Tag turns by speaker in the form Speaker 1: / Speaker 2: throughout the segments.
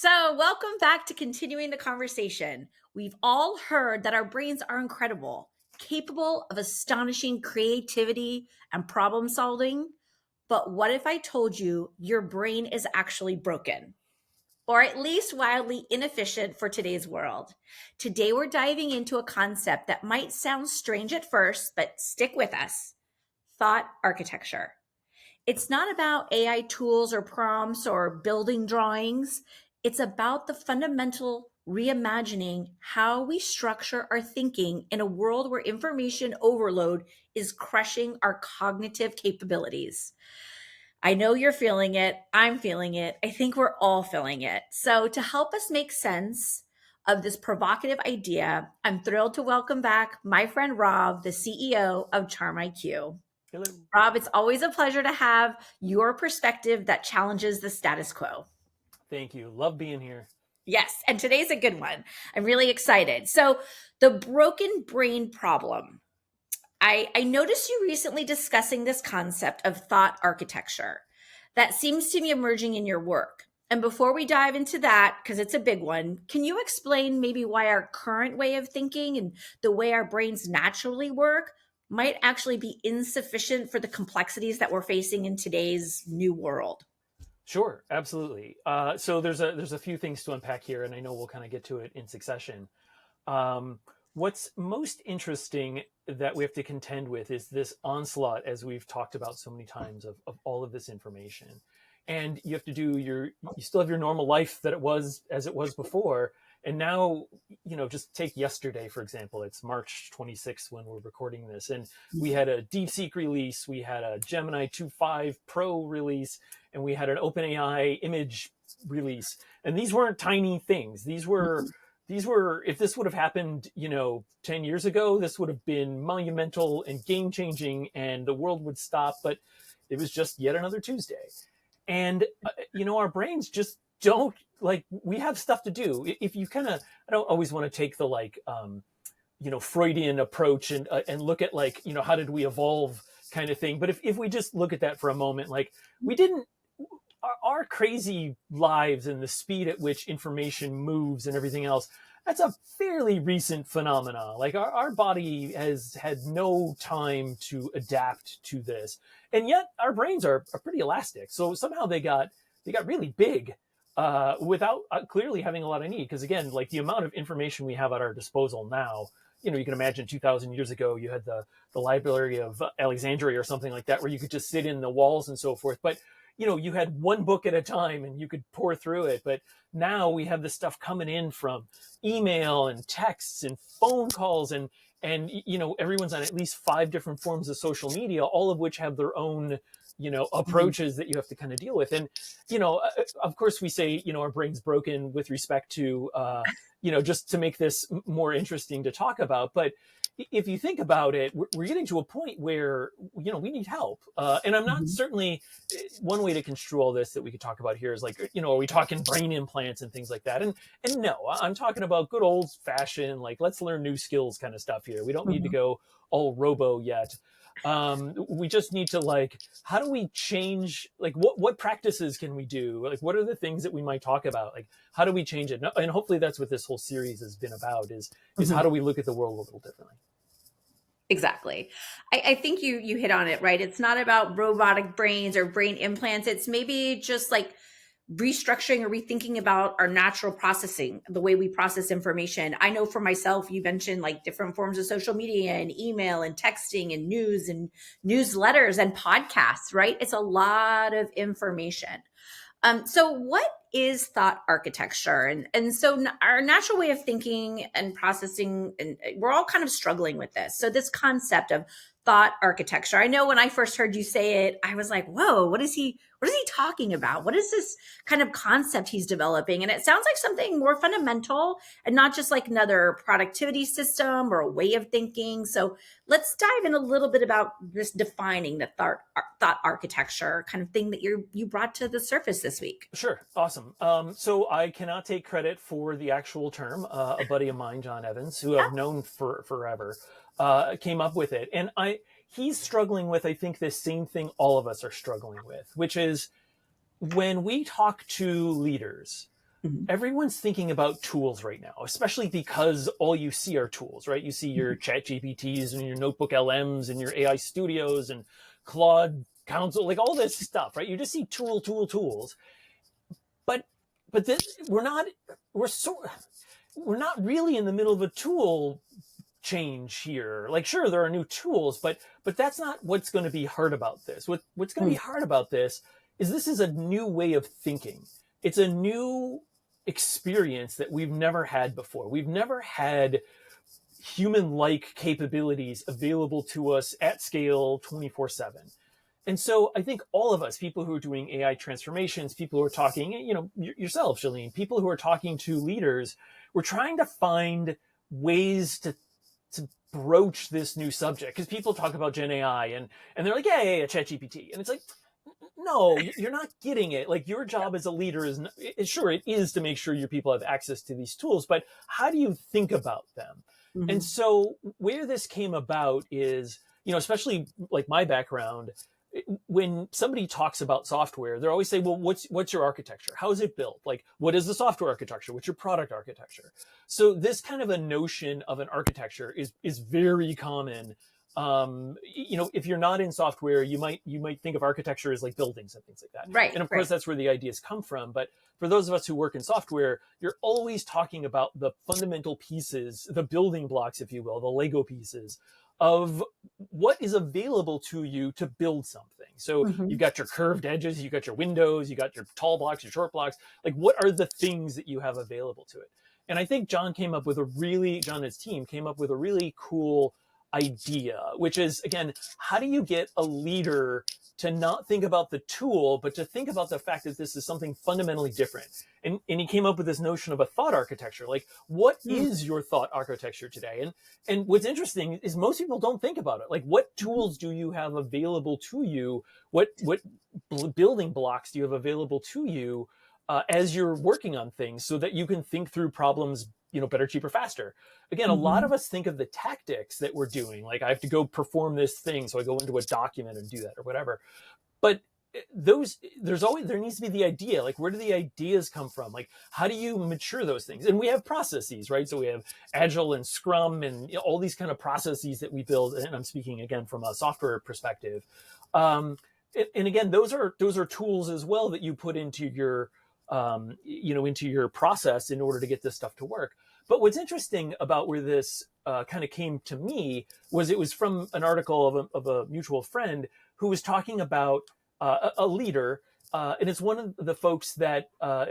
Speaker 1: So, welcome back to continuing the conversation. We've all heard that our brains are incredible, capable of astonishing creativity and problem solving. But what if I told you your brain is actually broken? Or at least wildly inefficient for today's world. Today, we're diving into a concept that might sound strange at first, but stick with us: thought architecture. It's not about AI tools or prompts or building drawings. It's about the fundamental reimagining how we structure our thinking in a world where information overload is crushing our cognitive capabilities. I know you're feeling it. I'm feeling it. I think we're all feeling it. So, to help us make sense of this provocative idea, I'm thrilled to welcome back my friend Rob, the CEO of CharmIQ.
Speaker 2: Hello.
Speaker 1: Rob, it's always a pleasure to have your perspective that challenges the status quo.
Speaker 2: Thank you. Love being here.
Speaker 1: Yes, and today's a good one. I'm really excited. So, the broken brain problem. I noticed you recently discussing this concept of thought architecture that seems to be emerging in your work. And before we dive into that, because it's a big one, can you explain maybe why our current way of thinking and the way our brains naturally work might actually be insufficient for the complexities that we're facing in today's new world?
Speaker 2: Sure, absolutely. So there's a few things to unpack here, and I know we'll kind of get to it in succession. Um, what's most interesting that we have to contend with is this onslaught, as we've talked about so many times, of all of this information. And you have to you still have your normal life that it was as it was before. And now, just take yesterday, for example. It's March 26th when we're recording this. And we had a DeepSeek release, we had a Gemini 2.5 Pro release, and we had an OpenAI image release. And these weren't tiny things. These were, if this would have happened, 10 years ago, this would have been monumental and game changing and the world would stop. But it was just yet another Tuesday. And, our brains just don't, like, we have stuff to do. If you kind of, I don't always want to take the Freudian approach and look at how did we evolve kind of thing. But if we just look at that for a moment, like we didn't, our crazy lives and the speed at which information moves and everything else, that's a fairly recent phenomena. Like our body has had no time to adapt to this. And yet our brains are pretty elastic. So somehow they got really big without clearly having a lot of need. Because again, like the amount of information we have at our disposal now, you can imagine 2,000 years ago, you had the Library of Alexandria or something like that, where you could just sit in the walls and so forth. But you had one book at a time and you could pour through it. But now we have this stuff coming in from email and texts and phone calls and everyone's on at least 5 different forms of social media, all of which have their own, approaches that you have to kind of deal with. And, of course we say, our brain's broken with respect to, just to make this more interesting to talk about. But if you think about it, we're getting to a point where, we need help. And I'm not certainly, one way to construe all this that we could talk about here is like, are we talking brain implants and things like that? And no, I'm talking about good old fashioned, like, let's learn new skills kind of stuff here. We don't need to go all robo yet. We just need to, like, how do we change, like, what practices can we do? Like, what are the things that we might talk about? Like, how do we change it? And hopefully that's what this whole series has been about is how do we look at the world a little differently?
Speaker 1: Exactly. I think you hit on it, right? It's not about robotic brains or brain implants. It's maybe just like restructuring or rethinking about our natural processing, the way we process information. I know for myself, you mentioned like different forms of social media and email and texting and news and newsletters and podcasts, right? It's a lot of information. So what is thought architecture? And so our natural way of thinking and processing, and we're all kind of struggling with this. So this concept of thought architecture, I know when I first heard you say it, I was like, whoa, what is he talking about? What is this kind of concept he's developing? And it sounds like something more fundamental and not just like another productivity system or a way of thinking. So let's dive in a little bit about this defining the thought architecture kind of thing that you brought to the surface this week.
Speaker 2: Sure. Awesome. So I cannot take credit for the actual term. A buddy of mine, John Evans, who I've known for forever, came up with it. And he's struggling with, I think, this same thing all of us are struggling with, which is when we talk to leaders,
Speaker 1: Mhm.
Speaker 2: everyone's thinking about tools right now, especially because all you see are tools, right? You see your chat GPTs and your notebook LMs and your AI studios and Claude Council, like all this stuff, right? You just see tools. But this, we're so we're not really in the middle of a tool change here. Like, sure, there are new tools, but that's not what's going to be hard about this. What's going to be hard about this is a new way of thinking. It's a new experience that we've never had before. We've never had human-like capabilities available to us at scale 24/7. And so I think all of us, people who are doing AI transformations, people who are talking, yourself, Chelene, people who are talking to leaders, we're trying to find ways to broach this new subject, because people talk about Gen AI and they're like, yeah, chat GPT. And it's like, no, you're not getting it. Like, your job as a leader sure, it is to make sure your people have access to these tools, but how do you think about them? And
Speaker 1: Mhm.
Speaker 2: so where this came about is, especially like my background, when somebody talks about software, they always say, well, what's your architecture? How is it built? Like, what is the software architecture? What's your product architecture? So this kind of a notion of an architecture is very common. If you're not in software, you might think of architecture as like buildings and things like that.
Speaker 1: Right,
Speaker 2: And of course,
Speaker 1: right.
Speaker 2: that's where the ideas come from. But for those of us who work in software, you're always talking about the fundamental pieces, the building blocks, if you will, the Lego pieces of what is available to you to build something. So you've
Speaker 1: Mhm.
Speaker 2: got your curved edges, you've got your windows, you got your tall blocks, your short blocks. Like, what are the things that you have available to it? And I think John and his team came up with a really cool idea, which is, again, how do you get a leader to not think about the tool, but to think about the fact that this is something fundamentally different? And he came up with this notion of a thought architecture. Like, what
Speaker 1: Mm.
Speaker 2: is your thought architecture today? And what's interesting is most people don't think about it. Like, what
Speaker 1: Mhm.
Speaker 2: tools do you have available to you? What building blocks do you have available to you as you're working on things, so that you can think through problems, better, cheaper, faster? Again, a lot
Speaker 1: Mhm.
Speaker 2: of us think of the tactics that we're doing. Like, I have to go perform this thing, so I go into a document and do that or whatever. But there needs to be the idea. Like, where do the ideas come from? Like, how do you mature those things? And we have processes, right? So we have Agile and Scrum and all these kind of processes that we build. And I'm speaking again from a software perspective. And again, those are tools as well that you put into your into your process in order to get this stuff to work. But what's interesting about where this kind of came to me was, it was from an article of a mutual friend who was talking about a leader. And it's one of the folks that, not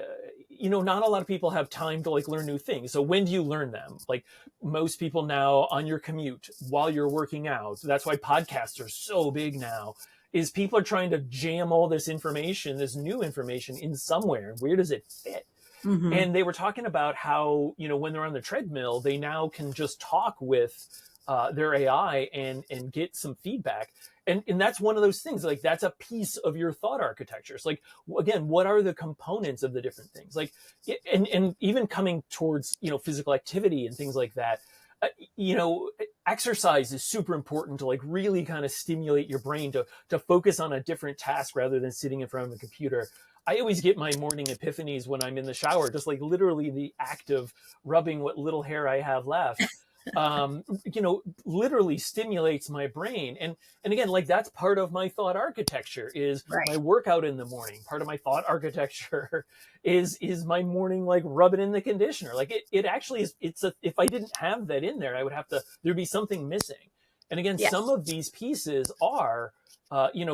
Speaker 2: a lot of people have time to like learn new things. So when do you learn them? Like, most people now on your commute, while you're working out. That's why podcasts are so big now, is people are trying to jam all this information, this new information, in somewhere. Where does it fit?
Speaker 1: Mhm.
Speaker 2: And they were talking about how, when they're on the treadmill, they now can just talk with their AI and get some feedback. And that's one of those things. Like, that's a piece of your thought architecture. It's like, again, what are the components of the different things? Like, and even coming towards, physical activity and things like that. Uh, you know, Exercise is super important to like really kind of stimulate your brain to focus on a different task rather than sitting in front of a computer. I always get my morning epiphanies when I'm in the shower, just like literally the act of rubbing what little hair I have left, literally stimulates my brain. And again, like, that's part of my thought architecture, is my
Speaker 1: Right.
Speaker 2: workout in the morning. Part of my thought architecture is my morning, like, rubbing in the conditioner. Like, it actually is. If I didn't have that in there, there'd be something missing. And again, some
Speaker 1: Yes.
Speaker 2: of these pieces are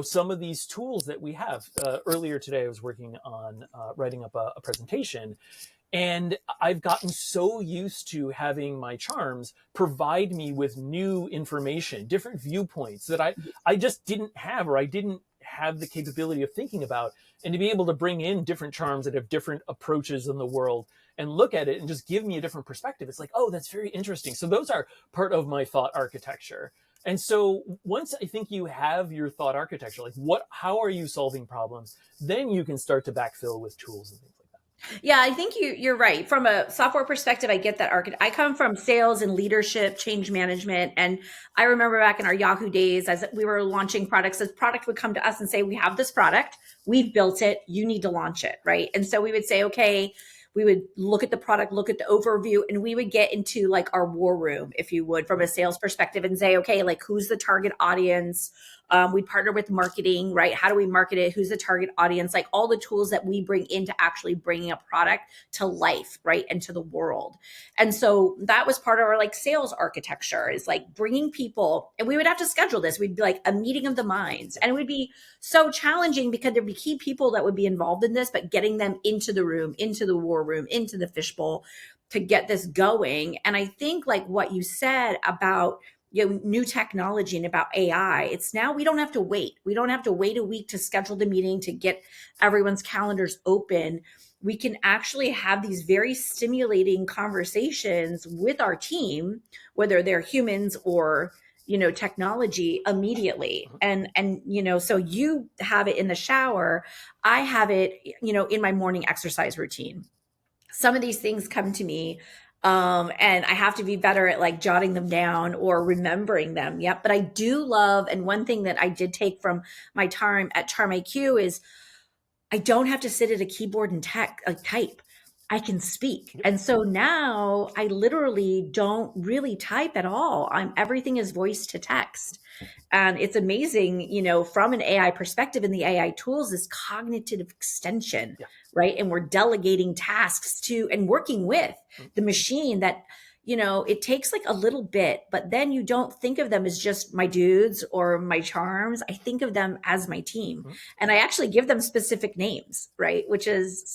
Speaker 2: some of these tools that we have. Earlier today, I was working on writing up a presentation, and I've gotten so used to having my charms provide me with new information, different viewpoints that I just didn't have, or I didn't have the capability of thinking about. And to be able to bring in different charms that have different approaches in the world and look at it and just give me a different perspective, it's like, oh, that's very interesting. So those are part of my thought architecture. And so once I think you have your thought architecture, like, how are you solving problems, then you can start to backfill with tools and things like that.
Speaker 1: Yeah, I think you're right. From a software perspective, I get that I come from sales and leadership, change management, and I remember back in our Yahoo days, as we were launching products, this product would come to us and say, "We have this product, we've built it, you need to launch it," right? And so we would say, "Okay." We would look at the product, look at the overview, and we would get into like our war room, if you would, from a sales perspective and say, okay, like who's the target audience? We'd partner with marketing, right? How do we market it? Who's the target audience? Like all the tools that we bring into actually bringing a product to life, right? And to the world. And so that was part of our like sales architecture, is like bringing people, and we would have to schedule this. We'd be like a meeting of the minds, and it would be so challenging because there'd be key people that would be involved in this, but getting them into the room, into the war room, into the fishbowl to get this going. And I think like what you said about new technology and about AI, it's now we don't have to wait. We don't have to wait a week to schedule the meeting to get everyone's calendars open. We can actually have these very stimulating conversations with our team, whether they're humans or technology, immediately. And so you have it in the shower. I have it in my morning exercise routine. Some of these things come to me, and I have to be better at like jotting them down or remembering them. Yep. But I do love, and one thing that I did take from my time at CharmIQ is I don't have to sit at a keyboard and type. I can speak. And so now I literally don't really type at all. Everything is voice to text. And it's amazing, from an AI perspective, in the AI tools, this cognitive extension, right? And we're delegating tasks to and working with the machine that, it takes like a little bit, but then you don't think of them as just my dudes or my charms. I think of them as my team. And I actually give them specific names, right? Which is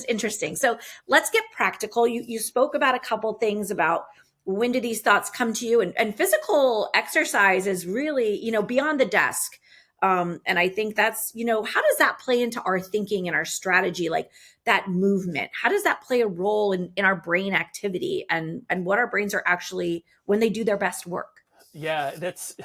Speaker 1: interesting. So let's get practical. You spoke about a couple things about when do these thoughts come to you, and physical exercise is really, beyond the desk. And I think that's, how does that play into our thinking and our strategy? Like that movement, how does that play a role in our brain activity and what our brains are actually when they do their best work?
Speaker 2: Yeah, that's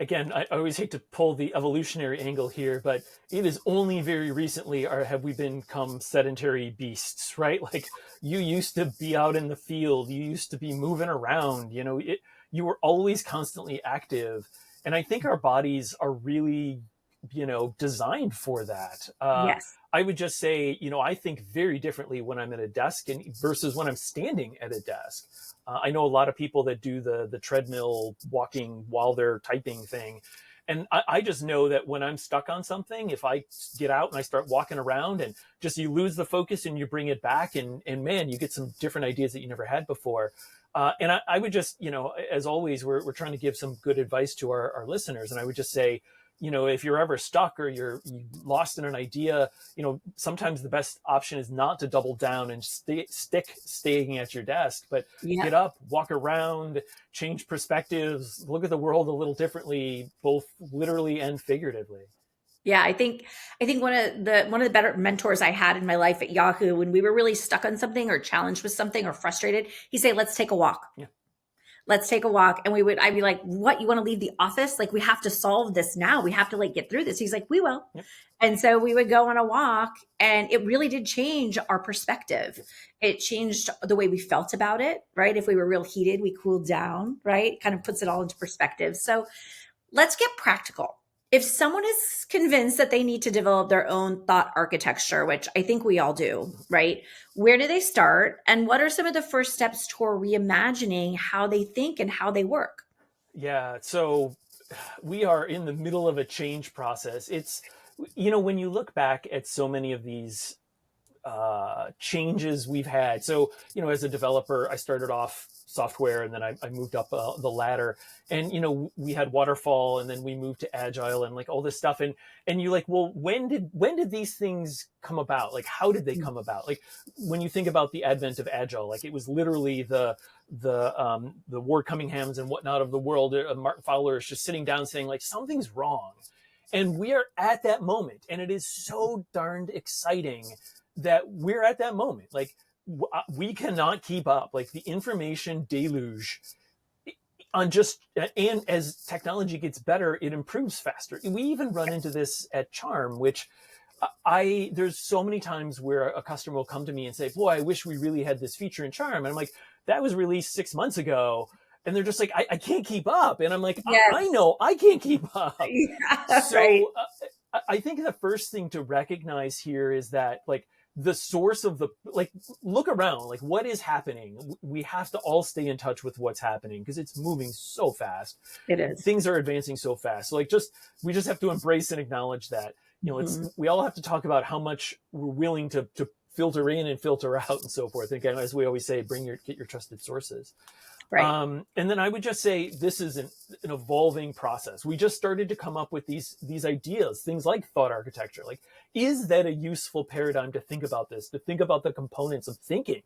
Speaker 2: again, I always hate to pull the evolutionary angle here, but it is only very recently have we become sedentary beasts, right? Like you used to be out in the field, you used to be moving around, you were always constantly active. And I think our bodies are really, designed for that.
Speaker 1: Yes.
Speaker 2: I would just say, I think very differently when I'm at a desk versus when I'm standing at a desk. I know a lot of people that do the treadmill walking while they're typing thing. And I just know that when I'm stuck on something, if I get out and I start walking around and just you lose the focus and you bring it back and man, you get some different ideas that you never had before. And I would just, as always, we're trying to give some good advice to our listeners. And I would just say, if you're ever stuck or you lost in an idea, sometimes the best option is not to double down and staying at your desk, but get up, walk around, change perspectives, look at the world a little differently, both literally and figuratively.
Speaker 1: Yeah, I think one of the better mentors I had in my life at Yahoo, when we were really stuck on something or challenged with something or frustrated, he'd say, "Let's take a walk."
Speaker 2: Yeah.
Speaker 1: Let's take a walk. And I'd be like, what, you want to leave the office? Like, we have to solve this now. We have to like get through this. He's like, we will. Yep. And so we would go on a walk, and it really did change our perspective. It changed the way we felt about it, right? If we were real heated, we cooled down, right? Kind of puts it all into perspective. So let's get practical. If someone is convinced that they need to develop their own thought architecture, which I think we all do, right? Where do they start? And what are some of the first steps toward reimagining how they think and how they work?
Speaker 2: Yeah. So we are in the middle of a change process. It's, when you look back at so many of these changes we've had. So, as a developer, I started off software and then I moved up the ladder, and, we had waterfall and then we moved to agile and like all this stuff. And you're like, well, when did these things come about? Like, how did they come about? Like when you think about the advent of agile, like it was literally the Ward Cumminghams and whatnot of the world. Martin Fowler is just sitting down saying like, something's wrong. And we are at that moment. And it is so darned exciting that we're at that moment. Like, we cannot keep up. Like the information deluge and as technology gets better, it improves faster. We even run into this at Charm, which there's so many times where a customer will come to me and say, boy, I wish we really had this feature in Charm. And I'm like, that was released 6 months ago. And they're just like, I can't keep up. And I'm like, yes. I know I can't keep up. Yeah, so right. I think the first thing to recognize here is that like the source of the, like, look around, like, what is happening? We have to all stay in touch with what's happening because it's moving so fast.
Speaker 1: It is.
Speaker 2: Things are advancing so fast. So, like, we just have to embrace and acknowledge that, we all have to talk about how much we're willing to filter in and filter out and so forth. Again, as we always say, get your trusted sources.
Speaker 1: Right.
Speaker 2: And then I would just say this is an evolving process. We just started to come up with these ideas, things like thought architecture. Like, is that a useful paradigm to think about this, to think about the components of thinking,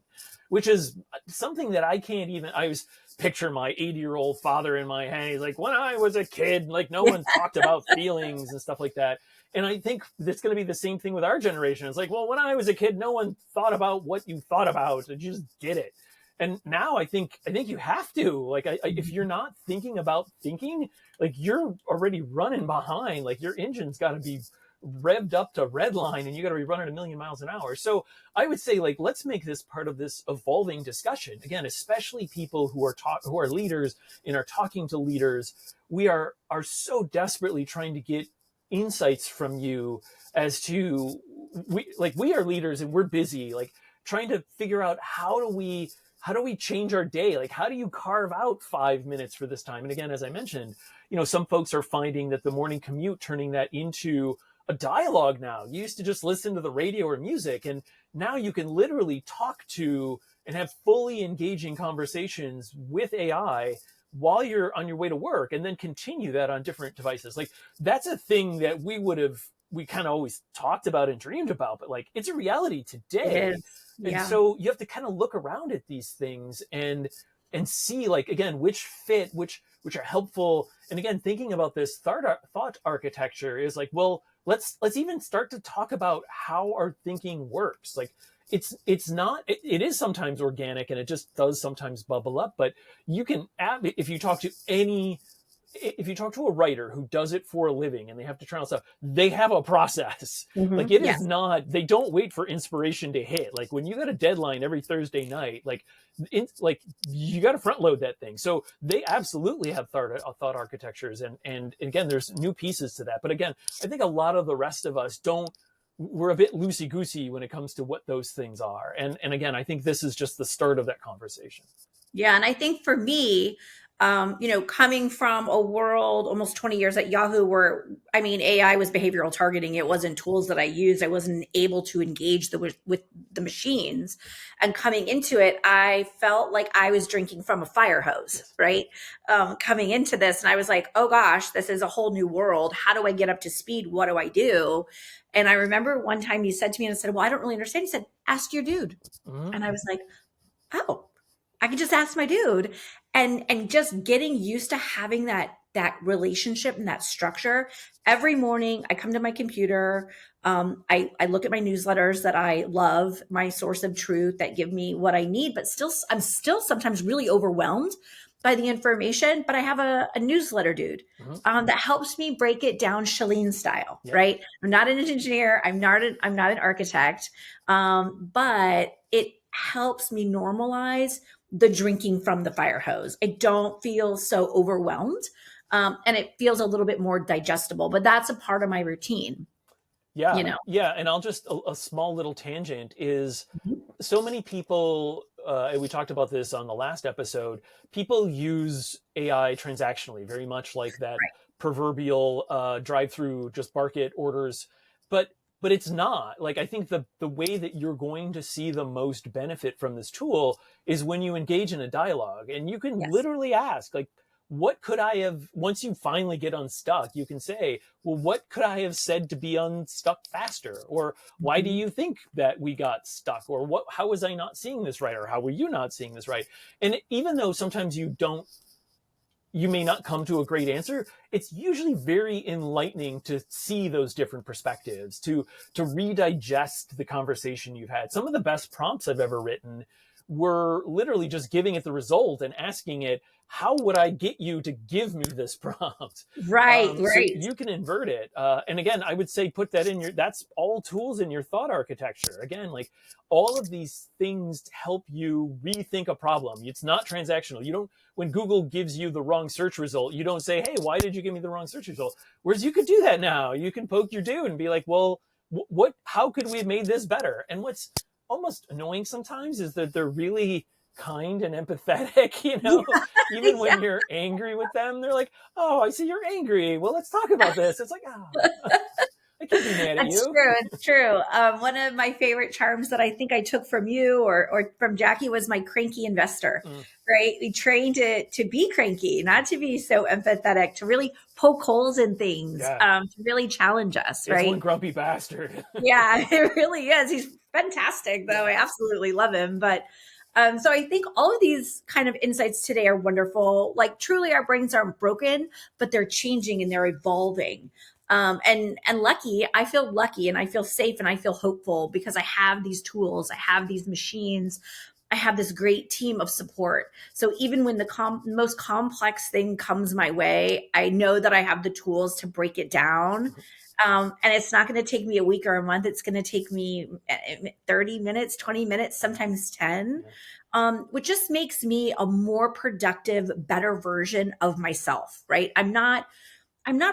Speaker 2: which is something that I can't even, I was picture my 80-year-old father in my head. He's like, when I was a kid, like, no one talked about feelings and stuff like that. And I think that's going to be the same thing with our generation. It's like, well, when I was a kid, no one thought about what you thought about. You just did it. And now I think you have to, like, if you're not thinking about thinking, like, you're already running behind, like, your engine's got to be revved up to red line and you got to be running 1,000,000 miles an hour. So I would say, like, let's make this part of this evolving discussion. Again, especially people who are leaders and are talking to leaders. We are so desperately trying to get insights from you as to, we are leaders and we're busy, like, trying to figure out how do we change our day? Like, how do you carve out 5 minutes for this time? And again, as I mentioned, some folks are finding that the morning commute, turning that into a dialogue now. You used to just listen to the radio or music, and now you can literally talk to and have fully engaging conversations with AI while you're on your way to work, and then continue that on different devices. Like, that's a thing that we kind of always talked about and dreamed about, but, like, it's a reality today.
Speaker 1: It is. Yeah.
Speaker 2: And so you have to kind of look around at these things and see, like, again, which fit, which are helpful. And again, thinking about this thought architecture is like, well, let's even start to talk about how our thinking works. Like, it is sometimes organic and it just does sometimes bubble up, but you can if you talk to a writer who does it for a living and they have to try out stuff, they have a process. Like, it is not, they don't wait for inspiration to hit. Like, when you got a deadline every Thursday night, like you got to front load that thing. So they absolutely have thought architectures. And again, there's new pieces to that. But again, I think a lot of the rest of us we're a bit loosey goosey when it comes to what those things are. And again, I think this is just the start of that conversation.
Speaker 1: Yeah. And I think for me, coming from a world almost 20 years at Yahoo where, AI was behavioral targeting. It wasn't tools that I used. I wasn't able to engage with the machines. And coming into it, I felt like I was drinking from a fire hose, right? Coming into this, and I was like, oh gosh, this is a whole new world. How do I get up to speed? What do I do? And I remember one time you said to me, and I said, well, I don't really understand. You said, ask your dude. Mm-hmm. And I was like, oh, I could just ask my dude. And just getting used to having that relationship and that structure. Every morning I come to my computer. I look at my newsletters that I love, my source of truth that give me what I need, but I'm still sometimes really overwhelmed by the information, but I have a newsletter dude that helps me break it down Chelene style, right? I'm not an engineer. I'm not an architect, but it helps me normalize the drinking from the fire hose. I don't feel so overwhelmed, and it feels a little bit more digestible, but that's a part of my routine.
Speaker 2: Yeah. Yeah. And I'll just, a small little tangent is so many people, and we talked about this on the last episode, people use AI transactionally, very much like that proverbial drive-through, just bark it orders. But it's not. Like, I think the way that you're going to see the most benefit from this tool is when you engage in a dialogue, and you can literally ask, like, what could I have, once you finally get unstuck, you can say, well, what could I have said to be unstuck faster? Or why do you think that we got stuck? Or how was I not seeing this right? Or how were you not seeing this right? And even though sometimes you may not come to a great answer, it's usually very enlightening to see those different perspectives, to redigest the conversation you've had. Some of the best prompts I've ever written were literally just giving it the result and asking it, how would I get you to give me this prompt?
Speaker 1: Right.
Speaker 2: So you can invert it. And again, I would say put that that's all tools in your thought architecture. Again, like, all of these things help you rethink a problem. It's not transactional. When Google gives you the wrong search result, you don't say, hey, why did you give me the wrong search result? Whereas you could do that now. You can poke your dude and be like, well, how could we have made this better? And what's almost annoying sometimes is that they're really kind and empathetic,
Speaker 1: Yeah,
Speaker 2: even
Speaker 1: yeah.
Speaker 2: when you're angry with them, they're like, oh, I see you're angry. Well, let's talk about this. It's like, oh, I can't be mad at
Speaker 1: That's
Speaker 2: you.
Speaker 1: true. It's true. One of my favorite charms that I think I took from you or from Jackie was my cranky investor,
Speaker 2: Mm,
Speaker 1: right? We trained it to be cranky, not to be so empathetic, to really poke holes in things,
Speaker 2: yeah,
Speaker 1: to really challenge us,
Speaker 2: it's one
Speaker 1: right?
Speaker 2: grumpy bastard.
Speaker 1: Yeah, it really is. He's fantastic, though.
Speaker 2: Yeah.
Speaker 1: I absolutely love him. But so I think all of these kind of insights today are wonderful. Like truly, our brains aren't broken, but they're changing and they're evolving. And lucky, I feel lucky and I feel safe and I feel hopeful because I have these tools, I have these machines, I have this great team of support. So even when the most complex thing comes my way, I know that I have the tools to break it down. And it's not going to take me a week or a month. It's going to take me 30 minutes, 20 minutes, sometimes 10,
Speaker 2: Yeah.
Speaker 1: which just makes me a more productive, better version of myself, right? I'm not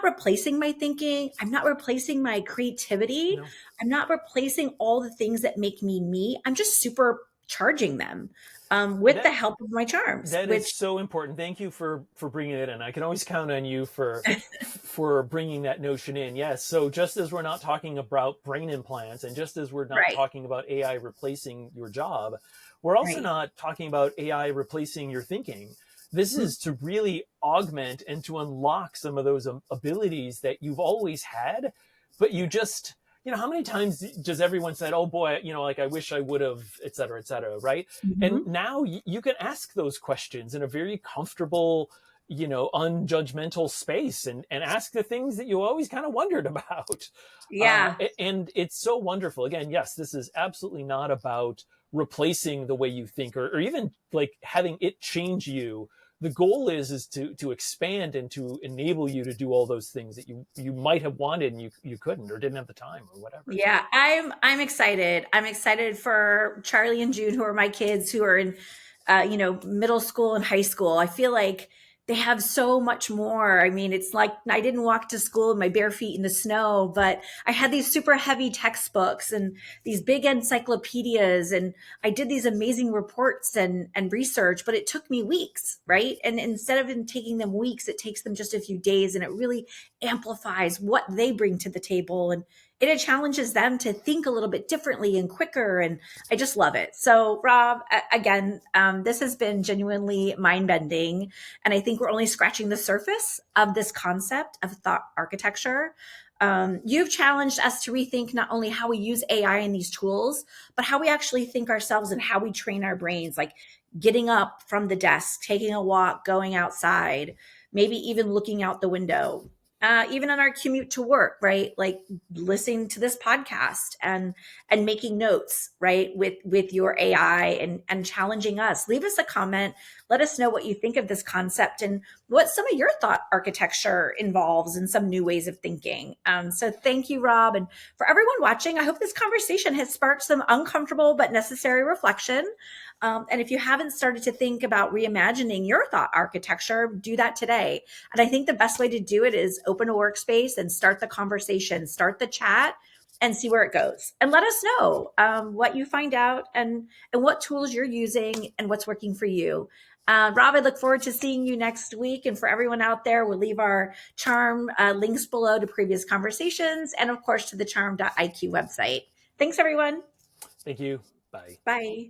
Speaker 1: replacing my thinking. I'm not replacing my creativity.
Speaker 2: No.
Speaker 1: I'm not replacing all the things that make me me. I'm just supercharging them with the
Speaker 2: That
Speaker 1: help of my charms,
Speaker 2: that is
Speaker 1: which,
Speaker 2: so important. Thank you for bringing it in. I can always count on you for bringing that notion in. Yes. So just as we're not talking about brain implants, and just as we're not
Speaker 1: right,
Speaker 2: talking about AI replacing your job, we're also
Speaker 1: right.
Speaker 2: not talking about AI replacing your thinking. This
Speaker 1: Mm,
Speaker 2: is to really augment and to unlock some of those abilities that you've always had, but you just, how many times does everyone said, oh boy, like I wish I would have, et cetera, right? And
Speaker 1: mhm.
Speaker 2: now you can ask those questions in a very comfortable, unjudgmental space, and ask the things that you always kind of wondered about.
Speaker 1: Yeah.
Speaker 2: And it's so wonderful. Again, yes, this is absolutely not about replacing the way you think, or even like having it change you. The goal is to expand and to enable you to do all those things that you might have wanted and you couldn't or didn't have the time or whatever. So
Speaker 1: Yeah, I'm excited. I'm excited for Charlie and June, who are my kids, who are in, middle school and high school. I feel like they have so much more. I mean, it's like I didn't walk to school in my bare feet in the snow, but I had these super heavy textbooks and these big encyclopedias, and I did these amazing reports and research. But it took me weeks, right? And instead of it taking them weeks, it takes them just a few days, and it really amplifies what they bring to the table and it challenges them to think a little bit differently and quicker. And I just love it. So, Rob, again, this has been genuinely mind bending. And I think we're only scratching the surface of this concept of thought architecture. You've challenged us to rethink not only how we use AI in these tools, but how we actually think ourselves and how we train our brains, like getting up from the desk, taking a walk, going outside, maybe even looking out the window. Even on our commute to work, right? Like listening to this podcast and making notes, right, with your AI and challenging us. Leave us a comment. Let us know what you think of this concept and what some of your thought architecture involves and some new ways of thinking. So thank you, Rob, and for everyone watching. I hope this conversation has sparked some uncomfortable but necessary reflection. And if you haven't started to think about reimagining your thought architecture, do that today. And I think the best way to do it is open a workspace and start the conversation, start the chat, and see where it goes. And let us know what you find out and what tools you're using and what's working for you. Rob, I look forward to seeing you next week. And for everyone out there, we'll leave our Charm links below to previous conversations and, of course, to the charm.iq website. Thanks, everyone.
Speaker 2: thank you. Bye.
Speaker 1: Bye.